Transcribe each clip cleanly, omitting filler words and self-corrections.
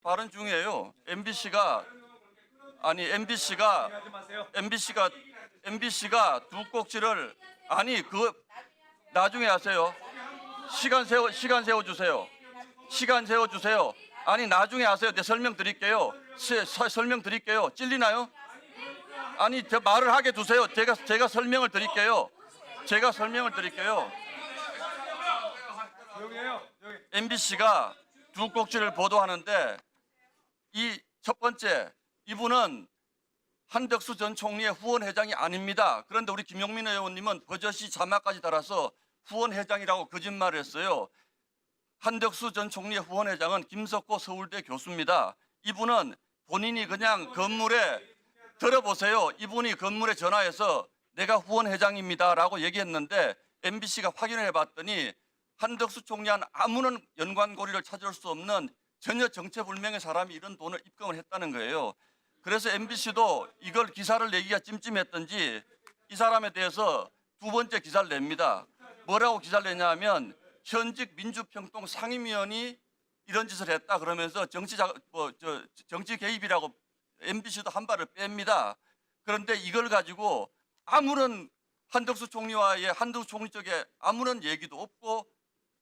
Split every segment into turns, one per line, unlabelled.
발언 중이에요. MBC가 두 꼭지를 아니 그 나중에 하세요. 시간 세워 주세요. 아니 나중에 하세요. 내 설명 드릴게요. 설명 드릴게요. 찔리나요? 아니 말을 하게 두세요. 제가 설명을 드릴게요. MBC가 두 꼭지를 보도하는데 이 첫 번째, 이분은 한덕수 전 총리의 후원회장이 아닙니다. 그런데 우리 김용민 의원님은 버젓이 자막까지 달아서 후원회장이라고 거짓말을 했어요. 한덕수 전 총리의 후원회장은 김석호 서울대 교수입니다. 이분은 본인이 그냥 건물에 들어보세요. 이분이 건물에 전화해서 내가 후원회장입니다라고 얘기했는데 MBC가 확인을 해봤더니 한덕수 총리와는 아무런 연관고리를 찾을 수 없는 전혀 정체불명의 사람이 이런 돈을 입금을 했다는 거예요. 그래서 MBC도 이걸 기사를 내기가 찜찜했던지 이 사람에 대해서 두 번째 기사를 냅니다. 뭐라고 기사를 내냐면 현직 민주평통 상임위원이 이런 짓을 했다 그러면서 정치 개입이라고 MBC도 한 발을 뺍니다. 그런데 이걸 가지고 아무런 한덕수 총리 쪽에 아무런 얘기도 없고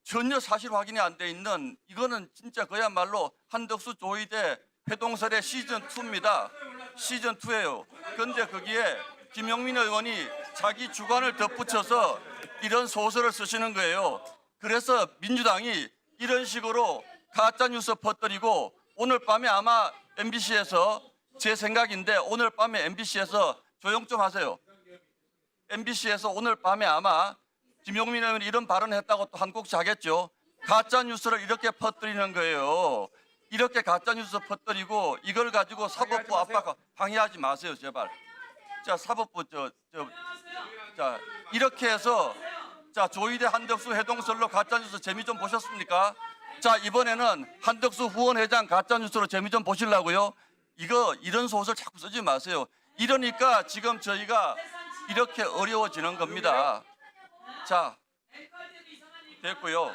전혀 사실 확인이 안 돼 있는 이거는 진짜 그야말로 한덕수 조이대 회동설의 시즌2입니다. 시즌2예요. 그런데 거기에 김용민 의원이 자기 주관을 덧붙여서 이런 소설을 쓰시는 거예요. 그래서 민주당이 이런 식으로 가짜뉴스 퍼뜨리고 오늘 밤에 아마 MBC에서 제 생각인데 오늘 밤에 MBC에서 조용 좀 하세요. MBC에서 오늘 밤에 아마 김용민 의원이 이런 발언을 했다고 또 한 곡 자겠죠. 가짜뉴스를 이렇게 퍼뜨리는 거예요. 이렇게 가짜뉴스 퍼뜨리고 이걸 가지고 사법부 압박 방해하지 마세요, 제발. 자, 사법부 자 이렇게 해서 자 조이대 한덕수 회동설로 가짜뉴스 재미 좀 보셨습니까? 자 이번에는 한덕수 후원회장 가짜뉴스로 재미 좀 보시려고요. 이런 소설 자꾸 쓰지 마세요. 이러니까 지금 저희가 이렇게 어려워지는 겁니다. 자 됐고요.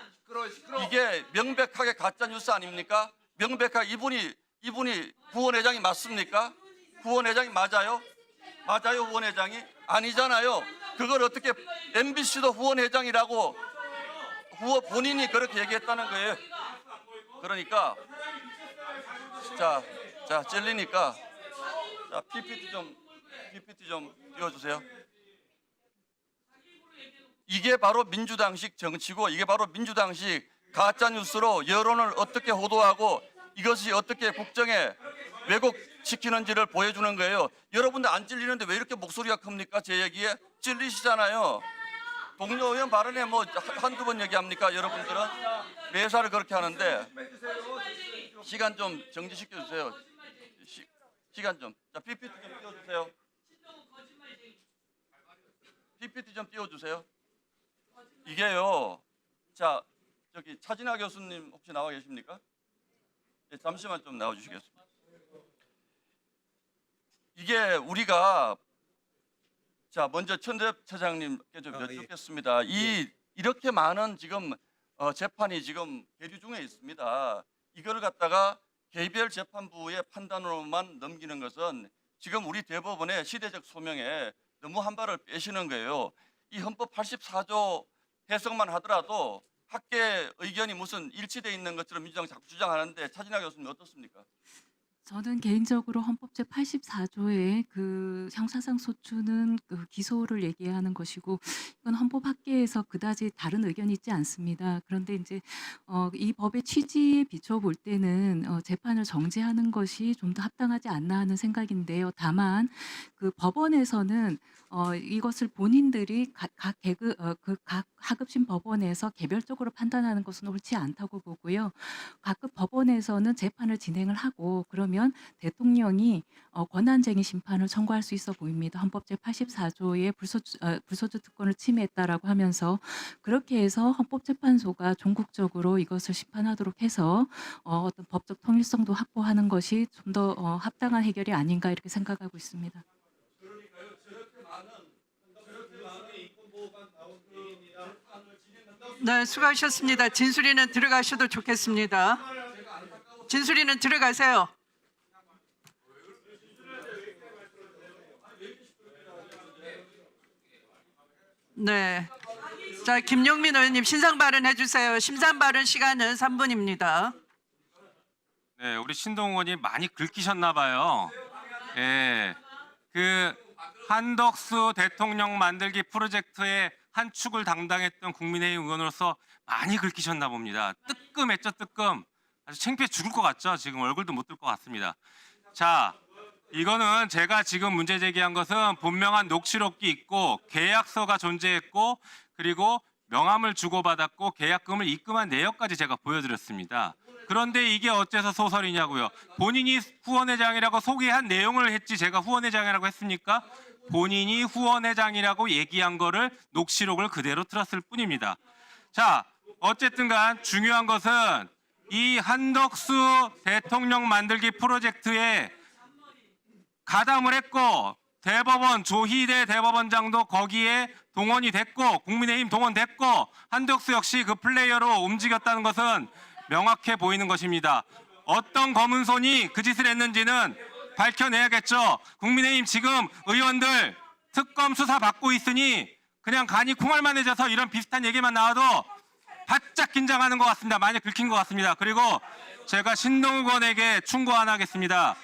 이게 명백하게 가짜뉴스 아닙니까? 명백하게 이분이 후원회장이 맞습니까? 후원회장이 맞아요? 맞아요 후원회장이? 아니잖아요. 그걸 어떻게 MBC도 후원회장이라고 본인이 그렇게 얘기했다는 거예요. 그러니까 자 찔리니까 자 PPT 좀 띄워주세요. 이게 바로 민주당식 정치고 이게 바로 민주당식 가짜뉴스로 여론을 어떻게 호도하고 이것이 어떻게 국정에 왜곡시키는지를 보여주는 거예요. 여러분들 안 찔리는데 왜 이렇게 목소리가 큽니까? 제 얘기에 찔리시잖아요. 동료 의원 발언에 뭐 한두 번 얘기합니까? 여러분들은 매사를 그렇게 하는데 시간 좀 정지시켜 주세요. 시간 좀. 자 PPT 좀 띄워주세요. PPT 좀 띄워주세요. 이게요. 자 저기 차진아 교수님 혹시 나와 계십니까? 네, 잠시만 좀 나와주시겠습니까? 이게 우리가 자 먼저 천재엽 차장님께 좀 여쭙겠습니다. 이렇게 많은 지금 재판이 지금 계류 중에 있습니다. 이걸 갖다가 개별 재판부의 판단으로만 넘기는 것은 지금 우리 대법원의 시대적 소명에 너무 한 발을 빼시는 거예요. 이 헌법 84조 해석만 하더라도 학계 의견이 무슨 일치되어 있는 것처럼 민주당 자꾸 주장하는데 차진아 교수님 어떻습니까?
저는 개인적으로 헌법 제 84조의 그 형사상 소추는 그 기소를 얘기하는 것이고 이건 헌법 학계에서 그다지 다른 의견이 있지 않습니다. 그런데 이제 이 법의 취지에 비춰 볼 때는 재판을 정지하는 것이 좀 더 합당하지 않나 하는 생각인데요. 다만 그 법원에서는 이것을 본인들이 각 하급심 법원에서 개별적으로 판단하는 것은 옳지 않다고 보고요. 각급 법원에서는 재판을 진행을 하고 그러면 대통령이 권한쟁의 심판을 청구할 수 있어 보입니다. 헌법 제 84조의 불소추 특권을 침해했다라고 하면서 그렇게 해서 헌법재판소가 종국적으로 이것을 심판하도록 해서 어떤 법적 통일성도 확보하는 것이 좀 더 합당한 해결이 아닌가 이렇게 생각하고 있습니다.
네, 수고하셨습니다. 진술인은 들어가셔도 좋겠습니다. 진수리는 들어가세요. 네. 자, 김용민 의원님 신상 발언해 주세요. 심상 발언 시간은 3분입니다.
네, 우리 신동 의원이 많이 긁히셨나 봐요. 예, 그 한덕수 대통령 만들기 프로젝트의 한 축을 담당했던 국민의힘 의원으로서 많이 긁히셨나 봅니다. 뜨끔했죠, 뜨끔. 아주 창피해 죽을 것 같죠. 지금 얼굴도 못 들 것 같습니다. 자, 이거는 제가 지금 문제 제기한 것은 분명한 녹취록이 있고 계약서가 존재했고 그리고 명함을 주고받았고 계약금을 입금한 내역까지 제가 보여드렸습니다. 그런데 이게 어째서 소설이냐고요. 본인이 후원회장이라고 소개한 내용을 했지 제가 후원회장이라고 했습니까? 본인이 후원회장이라고 얘기한 거를 녹취록을 그대로 틀었을 뿐입니다. 자, 어쨌든 간 중요한 것은 이 한덕수 대통령 만들기 프로젝트에 가담을 했고 대법원 조희대 대법원장도 거기에 동원이 됐고 국민의힘 동원됐고 한덕수 역시 그 플레이어로 움직였다는 것은 명확해 보이는 것입니다. 어떤 검은 손이 그 짓을 했는지는 밝혀내야겠죠. 국민의힘 지금 의원들 특검 수사 받고 있으니 그냥 간이 콩알만해져서 이런 비슷한 얘기만 나와도 바짝 긴장하는 것 같습니다. 많이 긁힌 것 같습니다. 그리고 제가 신동욱 의원에게 충고 하나 하겠습니다.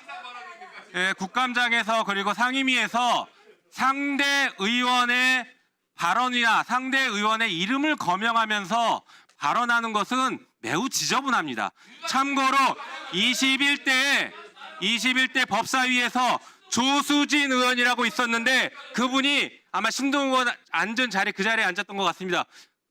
예, 국감장에서 그리고 상임위에서 상대 의원의 발언이나 상대 의원의 이름을 거명하면서 발언하는 것은 매우 지저분합니다. 참고로 21대 법사위에서 조수진 의원이라고 있었는데 그분이 아마 신동욱 의원 앉은 자리 그 자리에 앉았던 것 같습니다.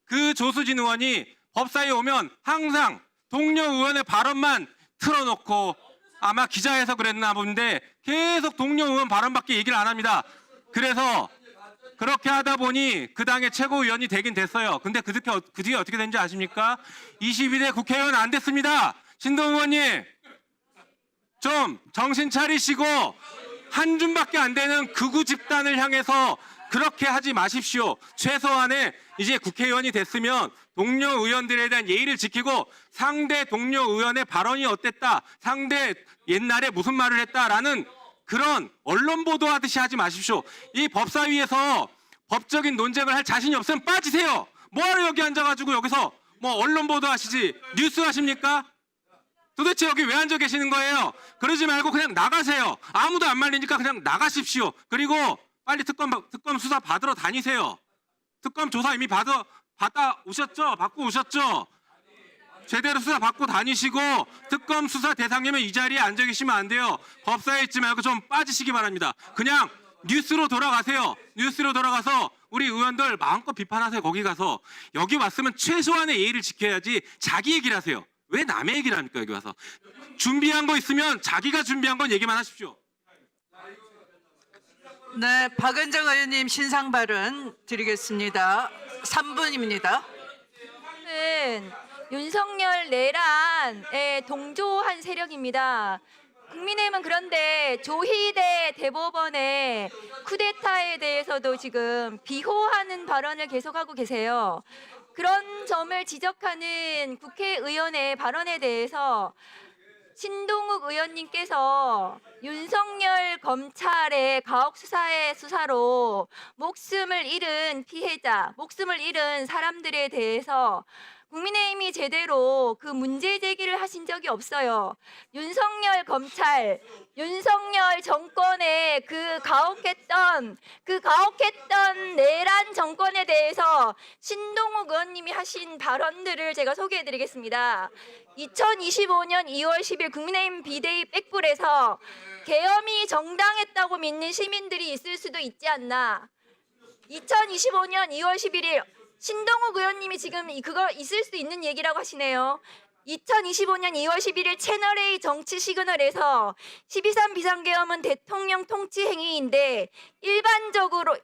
그 조수진 의원이 법사위에 오면 항상 동료 의원의 발언만 틀어놓고 아마 기자회에서 그랬나 본데 계속 동료 의원 발언밖에 얘기를 안 합니다. 그래서 그렇게 하다 보니 그 당의 최고위원이 되긴 됐어요. 근데 그 뒤에 어떻게 된지 아십니까? 22대 국회의원 안 됐습니다. 신동욱 의원님 좀 정신 차리시고 한 줌밖에 안 되는 극우 집단을 향해서 그렇게 하지 마십시오. 최소한의 이제 국회의원이 됐으면 동료 의원들에 대한 예의를 지키고 상대 동료 의원의 발언이 어땠다, 상대 옛날에 무슨 말을 했다라는 그런 언론 보도하듯이 하지 마십시오. 이 법사위에서 법적인 논쟁을 할 자신이 없으면 빠지세요. 뭐하러 여기 앉아가지고 여기서 뭐 언론 보도하시지 뉴스 하십니까? 도대체 여기 왜 앉아 계시는 거예요? 그러지 말고 그냥 나가세요. 아무도 안 말리니까 그냥 나가십시오. 그리고 빨리 특검 수사 받으러 다니세요. 특검 조사 이미 받아 오셨죠? 받고 오셨죠? 제대로 수사 받고 다니시고 특검 수사 대상이면 이 자리에 앉아 계시면 안 돼요. 법사위에 있지 말고 좀 빠지시기 바랍니다. 그냥 뉴스로 돌아가세요. 뉴스로 돌아가서 우리 의원들 마음껏 비판하세요. 거기 가서. 여기 왔으면 최소한의 예의를 지켜야지 자기 얘기를 하세요. 왜 남의 얘기를 합니까? 여기 와서. 준비한 거 있으면 자기가 준비한 건 얘기만 하십시오.
네, 박은정 의원님 신상 발언 드리겠습니다. 3분입니다.
저는 윤석열 내란에 동조한 세력입니다. 국민의힘은 그런데 조희대 대법원의 쿠데타에 대해서도 지금 비호하는 발언을 계속하고 계세요. 그런 점을 지적하는 국회의원의 발언에 대해서 신동욱 의원님께서 윤석열 검찰의 가혹수사의 수사로 목숨을 잃은 피해자, 목숨을 잃은 사람들에 대해서 국민의힘이 제대로 그 문제 제기를 하신 적이 없어요. 윤석열 검찰, 윤석열 정권의 그 가혹했던 내란 정권에 대해서 신동욱 의원님이 하신 발언들을 제가 소개해드리겠습니다. 2025년 2월 10일 국민의힘 비대위 백불에서 계엄이 정당했다고 믿는 시민들이 있을 수도 있지 않나. 2025년 2월 11일 신동욱 의원님이 지금 그거 있을 수 있는 얘기라고 하시네요. 2025년 2월 11일 채널A 정치 시그널에서 12.3 비상계엄은 대통령 통치 행위인데 일방적으로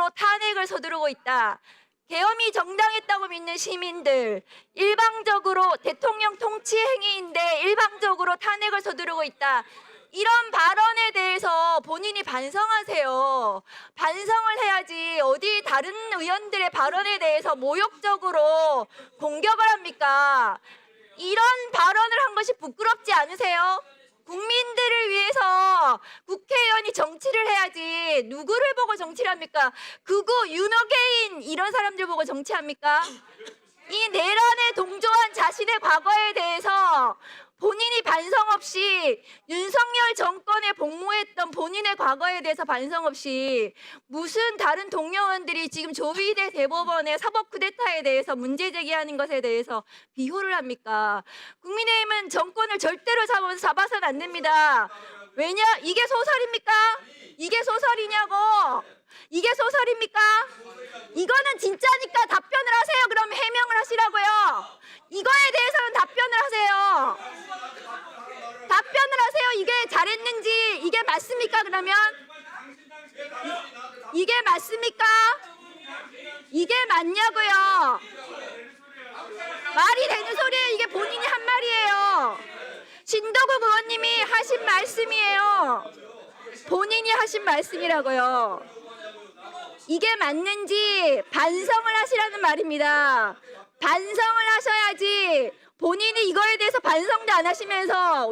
탄핵을 서두르고 있다. 계엄이 정당했다고 믿는 시민들, 일방적으로 대통령 통치 행위인데 일방적으로 탄핵을 서두르고 있다. 이런 발언에 대해서 본인이 반성하세요. 반성을 해야지 어디 다른 의원들의 발언에 대해서 모욕적으로 공격을 합니까? 이런 발언을 한 것이 부끄럽지 않으세요? 국민들을 위해서 국회의원이 정치를 해야지 누구를 보고 정치를 합니까? 극우, 윤호개인 이런 사람들 보고 정치합니까? 이 내란에 동조한 자신의 과거에 대해서 본인이 반성 없이 윤석열 정권에 복무했던 본인의 과거에 대해서 반성 없이 무슨 다른 동료원들이 지금 조희대 대법원의 사법 쿠데타에 대해서 문제 제기하는 것에 대해서 비호를 합니까? 국민의힘은 정권을 절대로 잡아서는 안 됩니다. 왜냐? 이게 소설입니까? 이게 소설이냐고? 이게 소설입니까? 이거는 진짜니까 답변을 하세요. 그럼 해명을 하시라고요. 이거에 대해서는 답변을 하세요. 답변을 하세요. 이게 잘했는지 이게 맞습니까? 그러면 이게 맞습니까? 이게 맞냐고요. 말이 되는 소리예요. 이게 본인이 한 말이에요. 신도국 의원님이 하신 말씀이에요. 본인이 하신 말씀이라고요. 이게 맞는지 반성을 하시라는 말입니다. 반성을 하셔야지 본인이 이거에 대해서 반성도 안 하시면서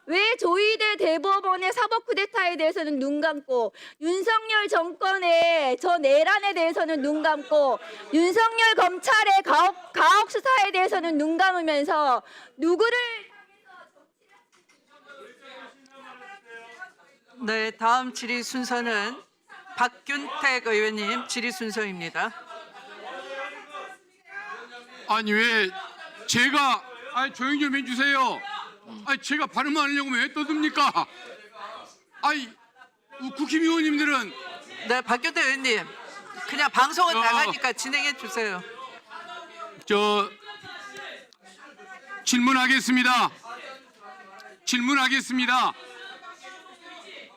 왜 조희대 대법원의 사법 쿠데타에 대해서는 눈 감고 윤석열 정권의 저 내란에 대해서는 눈 감고 윤석열 검찰의 가혹 수사에 대해서는 눈 감으면서 누구를
네, 다음 질의 순서는 박균택 의원님 질의 순서입니다.
아니 왜 제가 조용히 좀 해주세요. 제가 발음하려고 왜 떠듭니까? 국힘의원님들은
네, 박균택 의원님, 그냥 방송은 나가니까 진행해 주세요.
질문하겠습니다. 질문하겠습니다.